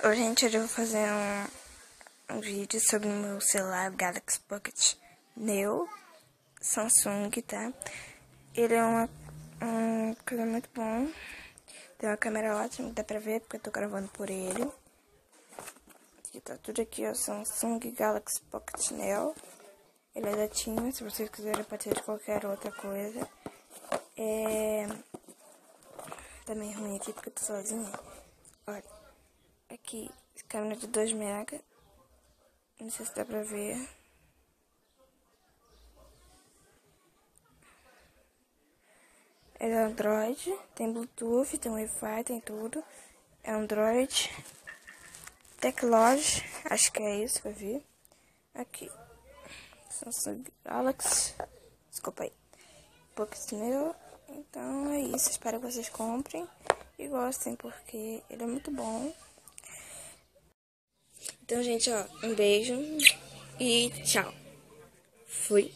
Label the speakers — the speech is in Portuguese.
Speaker 1: Oi, gente, hoje eu vou fazer um vídeo sobre o meu celular Galaxy Pocket Neo Samsung, tá? Ele é uma coisa muito bom. Tem uma câmera ótima, dá pra ver, porque eu tô gravando por ele. Aqui tá tudo aqui, ó, Samsung Galaxy Pocket Neo. Ele é da TIM, se vocês quiserem pode ser de qualquer outra coisa. Tá meio ruim aqui porque eu tô sozinha. Olha, aqui, câmera de 2 mega. Não sei se dá pra ver. É Android, tem Bluetooth, tem Wi-Fi, tem tudo. É Android. Tecnology, acho que é isso que eu vi. Aqui. Samsung Galaxy. Desculpa aí. Pocket Neo. Então é isso. Espero que vocês comprem e gostem, porque ele é muito bom. Então, gente, ó, um beijo e tchau. Fui.